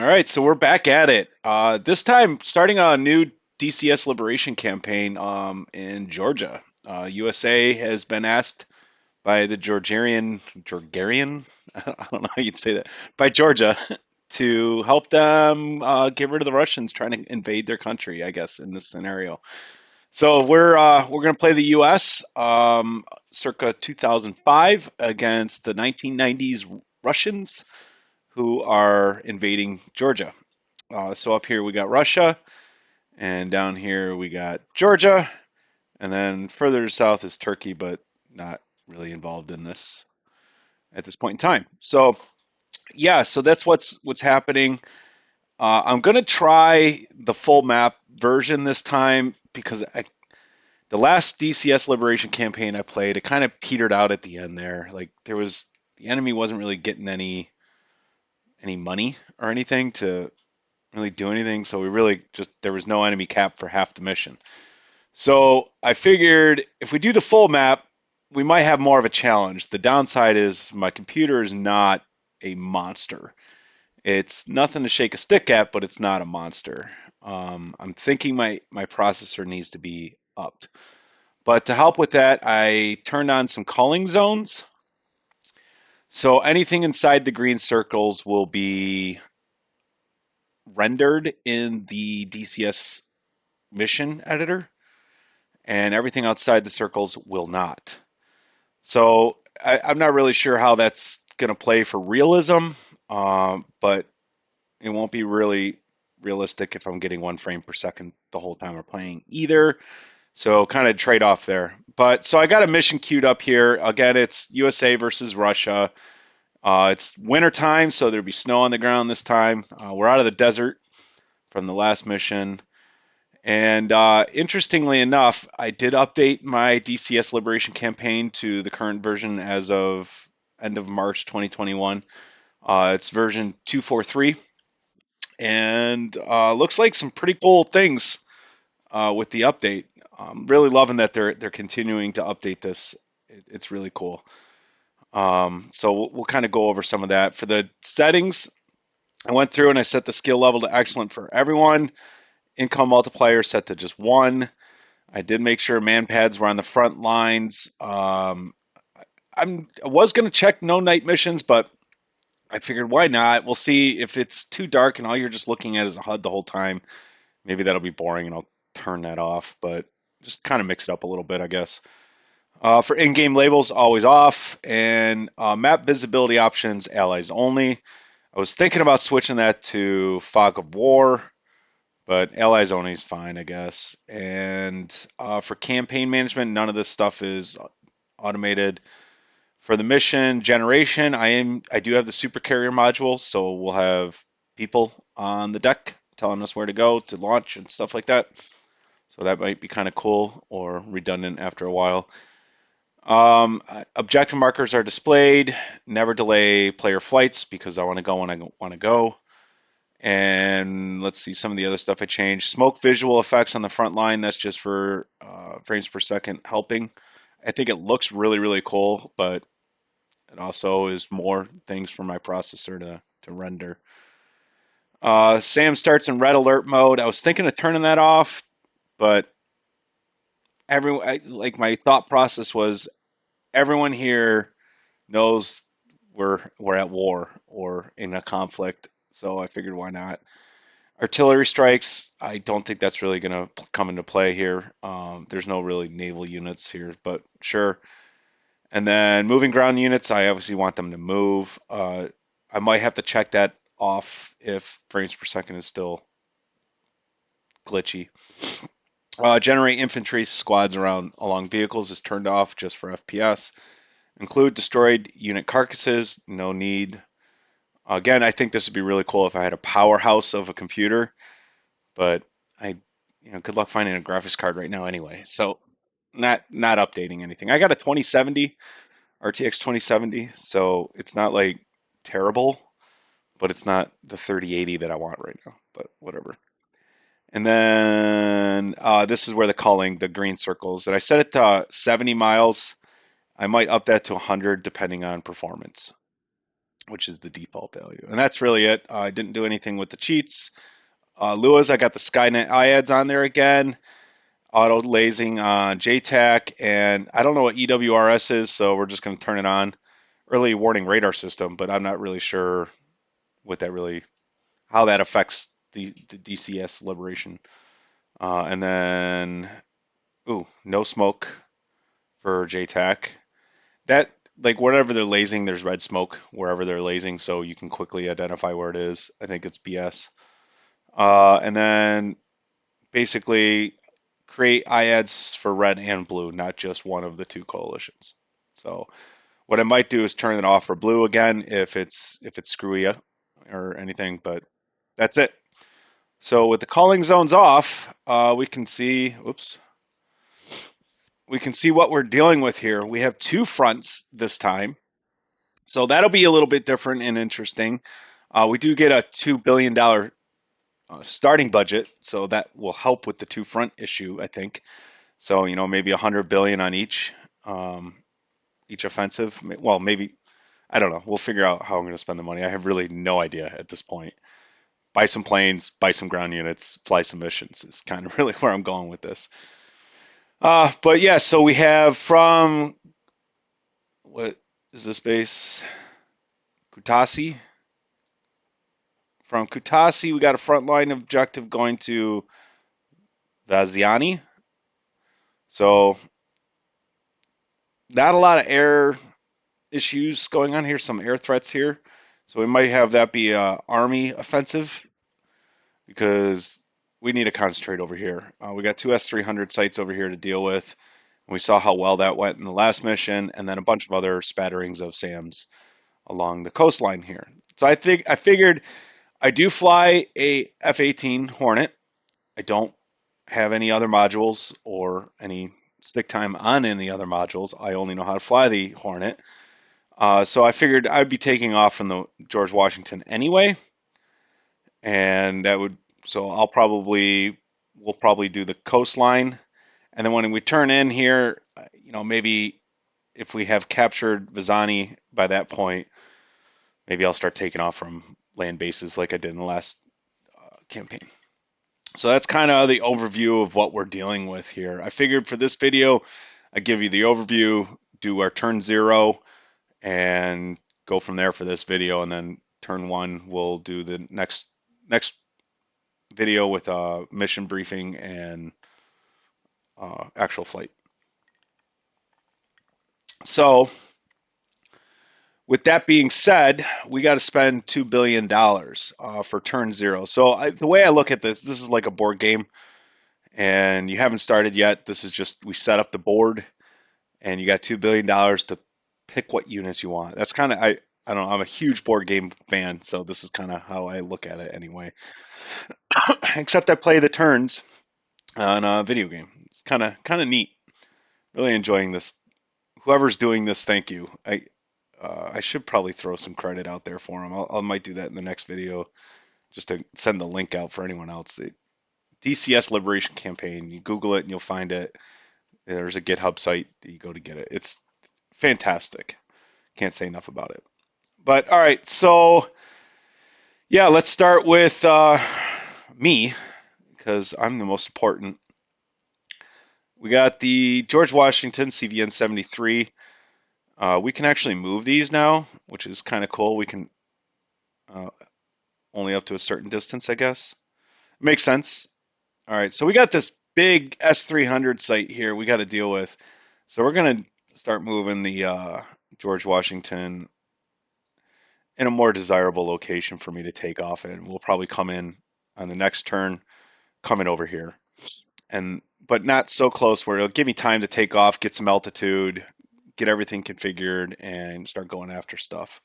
All right, so we're back at it. This time, starting a new DCS Liberation Campaign in Georgia. USA has been asked by the Georgian, I don't know how you'd say that, by Georgia to help them get rid of the Russians trying to invade their country, I guess, in this scenario. So we're going to play the US circa 2005 against the 1990s Russians who are invading Georgia. So up here we got Russia, and down here we got Georgia, and then further south is Turkey, but not really involved in this at this point in time. So yeah, so that's what's happening. I'm gonna try the full map version this time because the last DCS Liberation campaign I played, it kind of petered out at the end there. Like the enemy wasn't really getting any money or anything to really do anything. So we really just there was no enemy cap for half the mission. So I figured if we do the full map, we might have more of a challenge. The downside is my computer is not a monster. It's nothing to shake a stick at, but it's not a monster. I'm thinking my processor needs to be upped. But to help with that, I turned on some calling zones. So anything inside the green circles will be rendered in the DCS mission editor, and everything outside the circles will not. So I'm not really sure how that's going to play for realism, but it won't be really realistic if I'm getting 1 frame per second the whole time we're playing either. So kind of trade off there. But so I got a mission queued up here. Again, it's USA versus Russia. It's winter time, so there'll be snow on the ground this time. We're out of the desert from the last mission. And interestingly enough, I did update my DCS Liberation campaign to the current version as of end of March 2021. It's version 243, and looks like some pretty cool things with the update. I'm really loving that they're continuing to update this. It's really cool. So we'll kind of go over some of that. For the settings, I went through and I set the skill level to excellent for everyone. Income multiplier set to just 1. I did make sure man pads were on the front lines. I was going to check no night missions, but I figured why not? We'll see if it's too dark and all you're just looking at is a HUD the whole time. Maybe that'll be boring and I'll turn that off, but just kind of mix it up a little bit, I guess. For in-game labels, always off, and map visibility options, allies only. I was thinking about switching that to Fog of War, but allies only is fine, I guess. And for campaign management, none of this stuff is automated. For the mission generation, I do have the super carrier module, so we'll have people on the deck telling us where to go to launch and stuff like that. So that might be kind of cool or redundant after a while. Objective markers are displayed. Never delay player flights because I want to go when I want to go. And let's see some of the other stuff I changed. Smoke visual effects on the front line. That's just for frames per second helping. I think it looks really, really cool, but it also is more things for my processor to render. SAM starts in red alert mode. I was thinking of turning that off, but like my thought process was everyone here knows we're at war or in a conflict, so I figured why not. Artillery strikes, I don't think that's really going to come into play here. There's no really naval units here, but sure. And then moving ground units, I obviously want them to move. I might have to check that off if frames per second is still glitchy. Generate infantry squads along vehicles is turned off just for FPS. Include destroyed unit carcasses, no need. Again, I think this would be really cool if I had a powerhouse of a computer, but good luck finding a graphics card right now anyway. So not updating anything. I got a 2070 RTX 2070, so it's not like terrible, but it's not the 3080 that I want right now. But whatever. And then this is where the green circles, and I set it to 70 miles. I might up that to 100 depending on performance. which is the default value. And that's really it. I didn't do anything with the cheats. Lewis, I got the Skynet IADs on there again. Auto lasing on JTAC, and I don't know what EWRS is, so we're just going to turn it on. Early warning radar system, but I'm not really sure what that really, how that affects the DCS Liberation. And then, ooh, no smoke for JTAC. That, like, wherever they're lasing, there's red smoke wherever they're lasing, so you can quickly identify where it is. I think it's BS. And then basically create IADs for red and blue, not just one of the two coalitions. So what I might do is turn it off for blue again if it's screwy or anything, but that's it. So with the calling zones off, we can see, oops, we can see what we're dealing with here. We have two fronts this time. So that'll be a little bit different and interesting. We do get a $2 billion starting budget, so that will help with the two front issue, I think. So maybe 100 billion on um, each offensive. Well, maybe I don't know. We'll figure out how I'm going to spend the money. I have really no idea at this point. Buy some planes, buy some ground units, fly some missions is kind of really where I'm going with this. But yeah, so we have from what is this base? Kutasi. From Kutasi, we got a frontline objective going to Vaziani. So not a lot of air issues going on here. Some air threats here. So we might have that be a army offensive because we need to concentrate over here. We got two S-300 sites over here to deal with. We saw how well that went in the last mission, and then a bunch of other spatterings of SAMs along the coastline here. So I figured I do fly a F-18 Hornet. I don't have any other modules or any stick time on any other modules. I only know how to fly the Hornet. So I figured I'd be taking off from the George Washington anyway, and that would so we'll probably do the coastline, and then when we turn in here, maybe if we have captured Vizani by that point, maybe I'll start taking off from land bases like I did in the last campaign. So that's kind of the overview of what we're dealing with here. I figured for this video, I give you the overview, do our turn 0, and go from there for this video, and then turn 1 we'll do the next video with a mission briefing and actual flight. So with that being said, we got to spend $2 billion for turn 0. So the way I look at this is like a board game, and you haven't started yet. This is just we set up the board, and you got $2 billion to pick what units you want. That's kind of I don't know. I'm a huge board game fan, so this is kind of how I look at it anyway. Except I play the turns on a video game. It's kind of neat. Really enjoying this. Whoever's doing this, thank you. I should probably throw some credit out there for them. I might do that in the next video, just to send the link out for anyone else. The DCS Liberation Campaign. You Google it and you'll find it. There's a GitHub site that you go to get it. It's fantastic. Can't say enough about it. But all right, so yeah, let's start with me because I'm the most important. We got the George Washington CVN 73. We can actually move these now, which is kind of cool. We can only up to a certain distance, I guess. Makes sense. All right, so we got this big S-300 site here we got to deal with. So we're going to start moving the George Washington in a more desirable location for me to take off in. We'll probably come in on the next turn, coming over here. But not so close where it'll give me time to take off, get some altitude, get everything configured, and start going after stuff.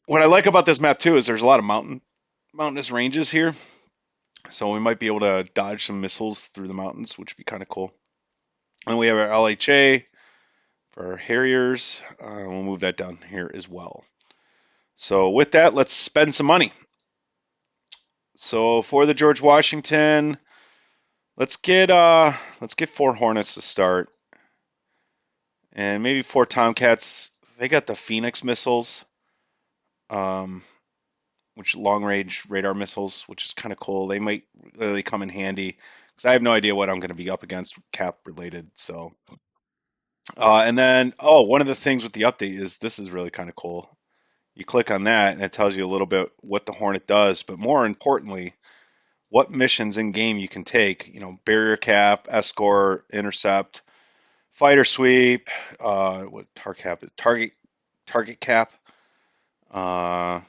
What I like about this map too is there's a lot of mountainous ranges here, so we might be able to dodge some missiles through the mountains, which would be kind of cool. And we have our LHA for our Harriers. We'll move that down here as well. So with that, let's spend some money. So for the George Washington, let's get 4 Hornets to start, and maybe 4 Tomcats. They got the Phoenix missiles. um, which long-range radar missiles, which is kind of cool. They might really come in handy because I have no idea what I'm going to be up against cap related. So, and then, oh, one of the things with the update is this is really kind of cool. You click on that and it tells you a little bit what the Hornet does, but more importantly, what missions in game you can take. You know, barrier cap, escort, intercept, fighter sweep, what target cap is target cap, uh,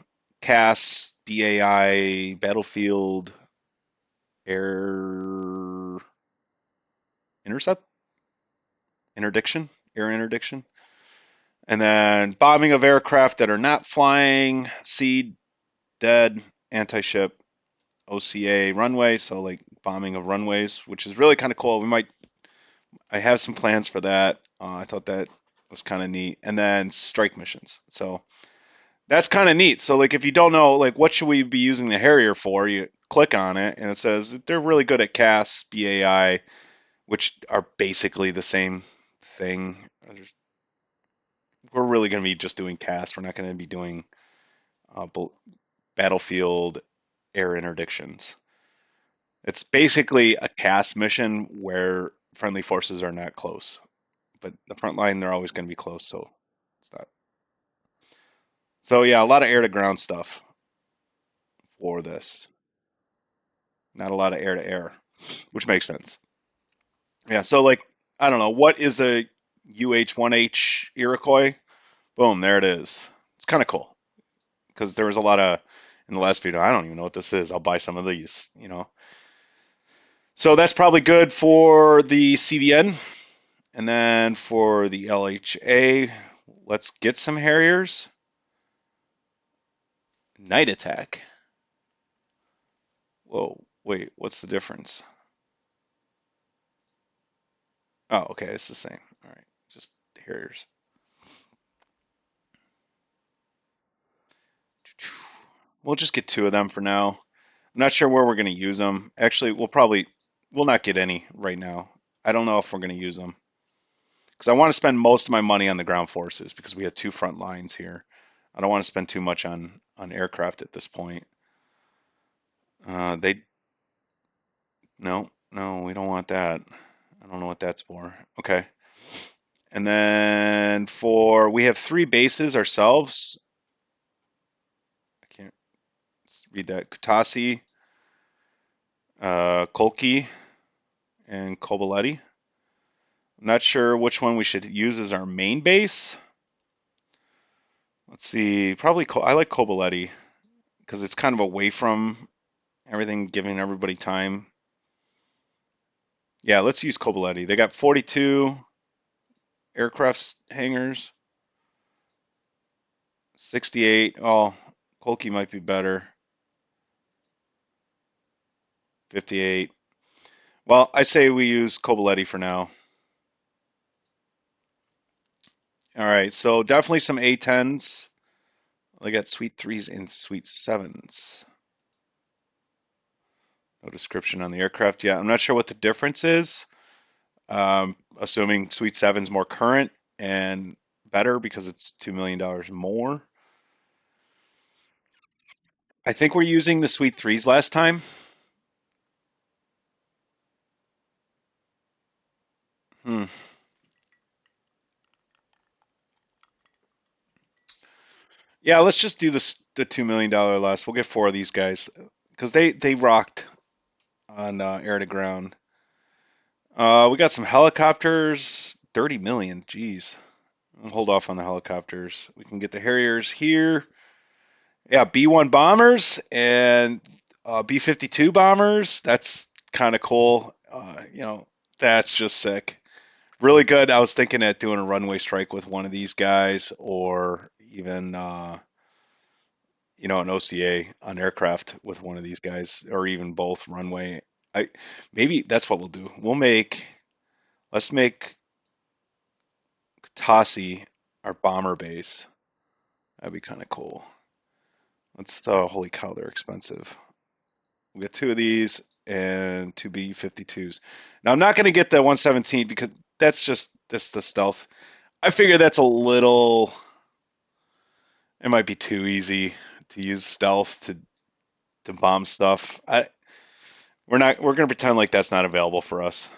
CAS, BAI, battlefield, air intercept, interdiction, air interdiction, and then bombing of aircraft that are not flying, seed, dead, anti-ship, OCA, runway. So like bombing of runways, which is really kind of cool. I have some plans for that. I thought that was kind of neat, and then strike missions. So that's kind of neat. So like if you don't know like what should we be using the Harrier for, you click on it and it says they're really good at CAS, BAI, which are basically the same thing. We're really going to be just doing CAS. We're not going to be doing uh, battlefield air interdictions. It's basically a CAS mission where friendly forces are not close, but the front line they're always going to be close. So it's not. So yeah, a lot of air to ground stuff for this. Not a lot of air to air, which makes sense. Yeah. So like I don't know what is a UH-1H Iroquois. Boom, there it is. It's kind of cool because there was a lot of in the last video. I don't even know what this is. I'll buy some of these, you know. So that's probably good for the CVN, and then for the LHA, let's get some Harriers. Night attack. Whoa, wait, what's the difference? Oh, okay, it's the same. All right, just Harriers. We'll just get two of them for now. I'm not sure where we're going to use them. Actually, we'll not get any right now. I don't know if we're going to use them because I want to spend most of my money on the ground forces because we have two front lines here. I don't want to spend too much on aircraft at this point. They no, no, we don't want that. I don't know what that's for. Okay. And then we have three bases ourselves. I can't read that. Kutasi, Kolki, and Kobaletti. I'm not sure which one we should use as our main base. Let's see. Probably I like Kobaletti because it's kind of away from everything, giving everybody time. Yeah, let's use Kobaletti. They got 42 aircraft hangars, 68. Oh, Kolki might be better. 58. Well, I say we use Kobaletti for now. All right, so definitely some A10s. They got Suite 3s and Suite 7s. No description on the aircraft yet. I'm not sure what the difference is. Assuming Suite 7's more current and better because it's $2 million more. I think we're using the Suite 3s last time. Hmm. Yeah, let's just do the $2 million less. We'll get four of these guys because they rocked on air to ground. We got some helicopters, 30 million. Jeez. We'll hold off on the helicopters. We can get the Harriers here. Yeah, B-1 bombers and B-52 bombers. That's kind of cool. That's just sick. Really good. I was thinking at doing a runway strike with one of these guys, or even an OCA on aircraft with one of these guys, or even both runway. I maybe that's what we'll do. Let's make Tassi our bomber base. That'd be kind of cool. Holy cow, they're expensive. We'll get two of these and two B-52s. Now I'm not going to get the 117 because that's the stealth. I figure that's a little It might be too easy to use stealth to bomb stuff. We're gonna pretend like that's not available for us.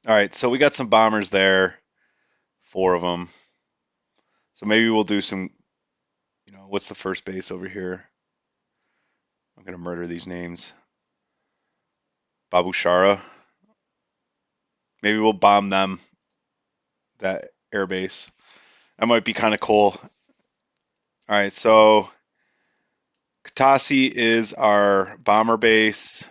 All right, so we got some bombers there, 4 of them. So maybe we'll do some, what's the first base over here? I'm gonna murder these names. Babushara. Maybe we'll bomb them, that air base. That might be kind of cool. All right, so Katasi is our bomber base.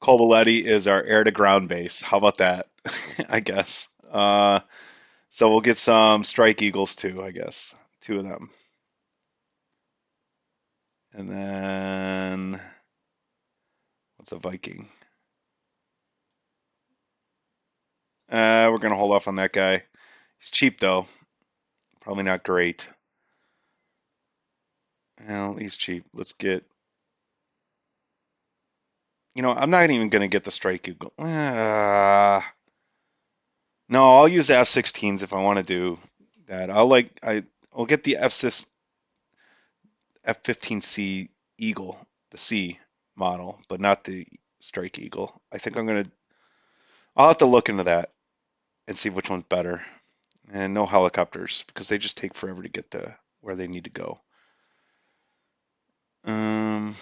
Colboletti is our air to ground base. How about that? I guess. So we'll get some Strike Eagles too, I guess. 2 of them. And then what's a Viking? We're gonna hold off on that guy. He's cheap though. Probably not great. Well, he's cheap. Let's get. I'm not even gonna get the Strike Eagle. No, I'll use F-16s if I want to do that. I'll get the F-15C Eagle, the C model, but not the Strike Eagle. I think I'll have to look into that and see which one's better. And no helicopters because they just take forever to get to where they need to go. Um,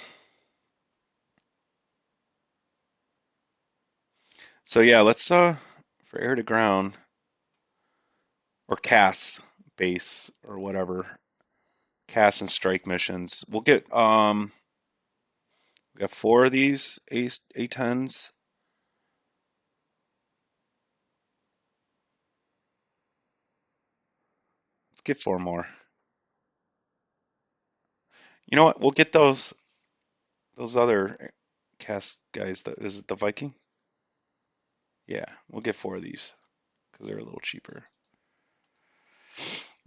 so yeah, let's for air to ground or CAS base or whatever, CAS and strike missions. We got 4 of these A10s. Let's get 4 more. You know what? We'll get those other CAS guys. Is it the Viking? Yeah, we'll get 4 of these because they're a little cheaper.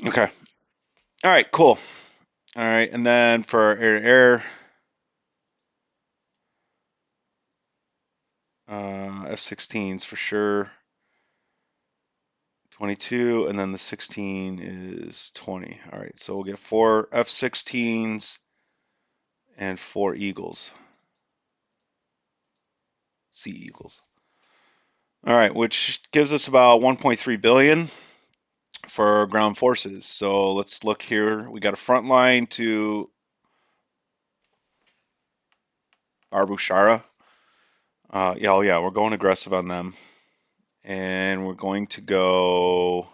Okay. All right. Cool. All right, and then for air to air, F-16s for sure. 22, and then the 16 is 20. All right, so we'll get 4 F-16s and 4 Eagles, Sea Eagles. All right, which gives us about 1.3 billion for ground forces. So let's look here. We got a front line to Arbushara. Yeah, oh yeah, we're going aggressive on them, and we're going to go.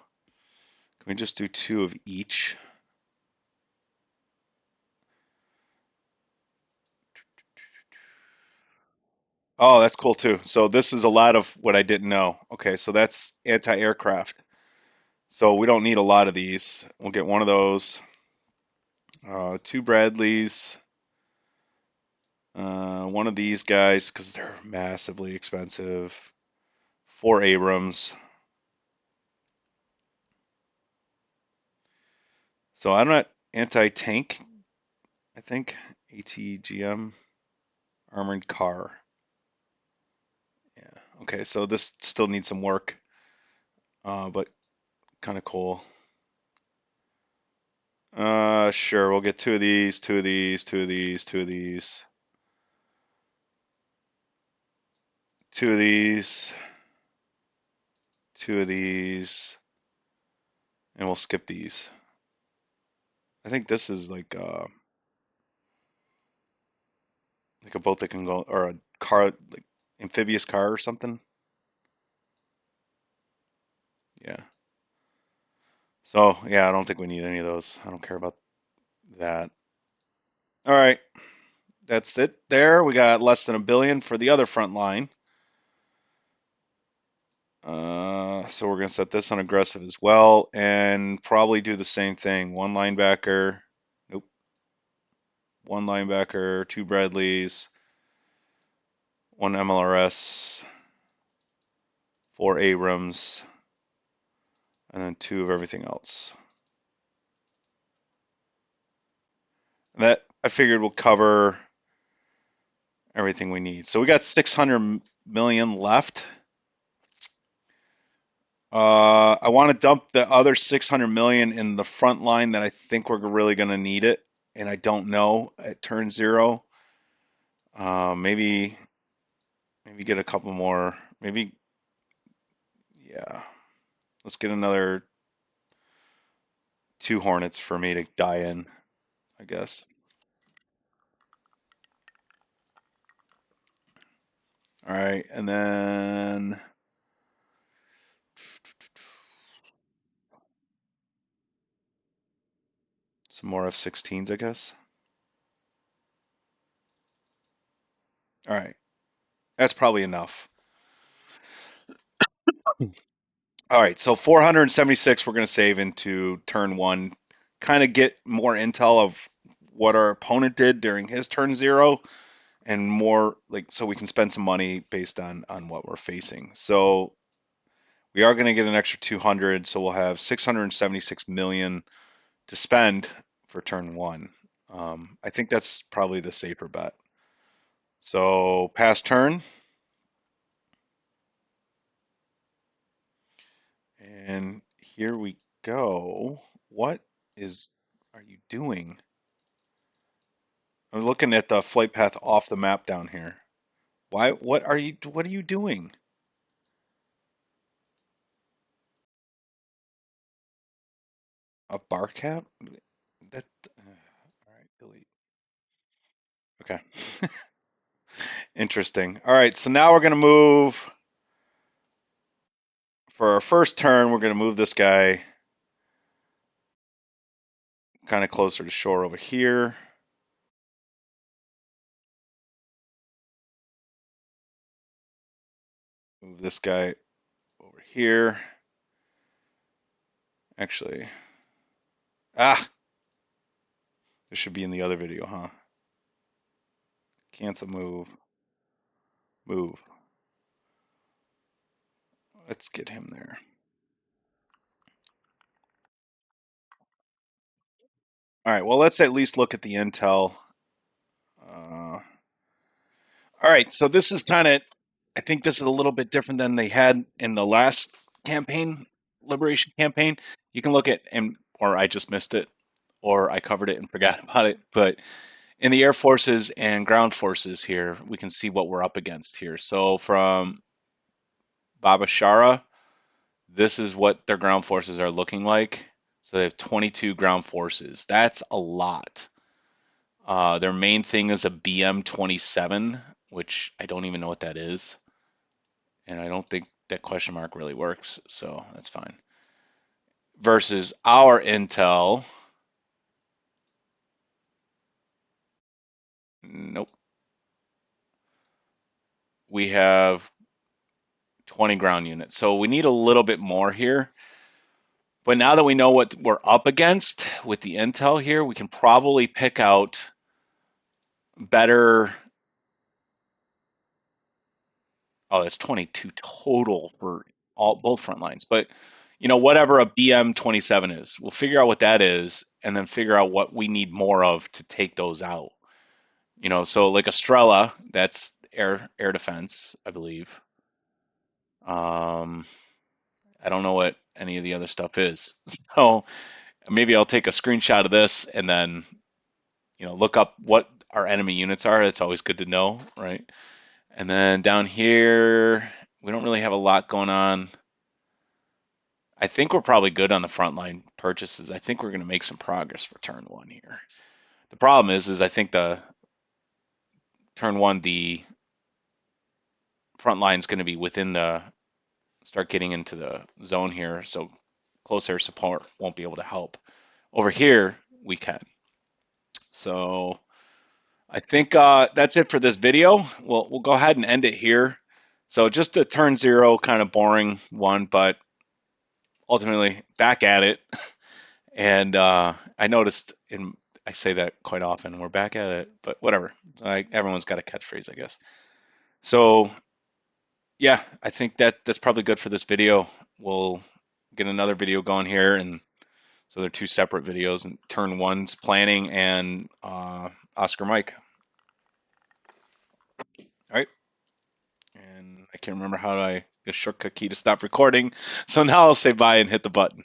Can we just do 2 of each? Oh, that's cool too. So this is a lot of what I didn't know. Okay, so that's anti-aircraft. So we don't need a lot of these. We'll get 1 of those, 2 Bradleys, 1 of these guys because they're massively expensive, 4 Abrams. So I'm not anti-tank. I think ATGM armored car. Yeah. Okay, so this still needs some work, but kind of cool. Sure, we'll get 2 of these, 2 of these, 2 of these, 2 of these, 2 of these, 2 of these, and we'll skip these. I think this is like a boat that can go, or a car, like amphibious car or something. Yeah. So yeah, I don't think we need any of those. I don't care about that. All right, that's it. There, we got less than a billion for the other front line. So we're gonna set this on aggressive as well, and probably do the same thing. 1 linebacker. Nope. 1 linebacker, 2 Bradleys, 1 MLRS, 4 Abrams, and then 2 of everything else. And that I figured will cover everything we need. So we got 600 million left. I want to dump the other 600 million in the front line that I think we're really going to need it, and I don't know at turn 0. Maybe get a couple more. Maybe yeah. Let's get another 2 Hornets for me to die in, I guess. All right, and then some more F-16s, I guess. All right, that's probably enough. All right, so 476 we're going to save into turn 1, kind of get more intel of what our opponent did during his turn 0, and more like so we can spend some money based on what we're facing. So we are going to get an extra 200, so we'll have 676 million to spend for turn 1. I think that's probably the safer bet. So pass turn, and here we go. What are you doing? I'm looking at the flight path off the map down here. Why? What are you doing? A bar cap? That. All right, delete. Okay. Interesting. All right, so now we're gonna move for our first turn. We're gonna move this guy kind of closer to shore over here. Move this guy over here. Actually, this should be in the other video, huh? Cancel move. Move. Let's get him there. All right, well, let's at least look at the intel. All right, so this is kind of, I think this is a little bit different than they had in the last campaign, Liberation Campaign. You can look at, and or I just missed it, or I covered it and forgot about it. But in the air forces and ground forces here, we can see what we're up against here. So from Baba Shara, this is what their ground forces are looking like. So they have 22 ground forces. That's a lot. Their main thing is a BM-27, which I don't even know what that is. And I don't think that question mark really works, so that's fine. Versus our intel, nope. We have 20 ground units. So we need a little bit more here. But now that we know what we're up against with the intel here, we can probably pick out better. Oh, that's 22 total for all both front lines. But whatever a BM-27 is, we'll figure out what that is, and then figure out what we need more of to take those out. So like Estrella, that's air defense, I believe. Um, I don't know what any of the other stuff is. So maybe I'll take a screenshot of this and then look up what our enemy units are. It's always good to know, right? And then down here, we don't really have a lot going on. I think we're probably good on the frontline purchases. I think we're going to make some progress for turn 1 here. The problem is I think the turn 1, the front line is going to be within the start getting into the zone here, so close air support won't be able to help. Over here, we can. So I think that's it for this video. We'll go ahead and end it here. So just a turn 0, kind of boring one, but ultimately back at it. And I noticed, I say that quite often, we're back at it, but whatever. Everyone's got a catchphrase, I guess. So yeah, I think that's probably good for this video. We'll get another video going here, and so they're 2 separate videos. And turn 1's planning and Oscar Mike. All right, and I can't remember how I a shortcut key to stop recording. So now I'll say bye and hit the button.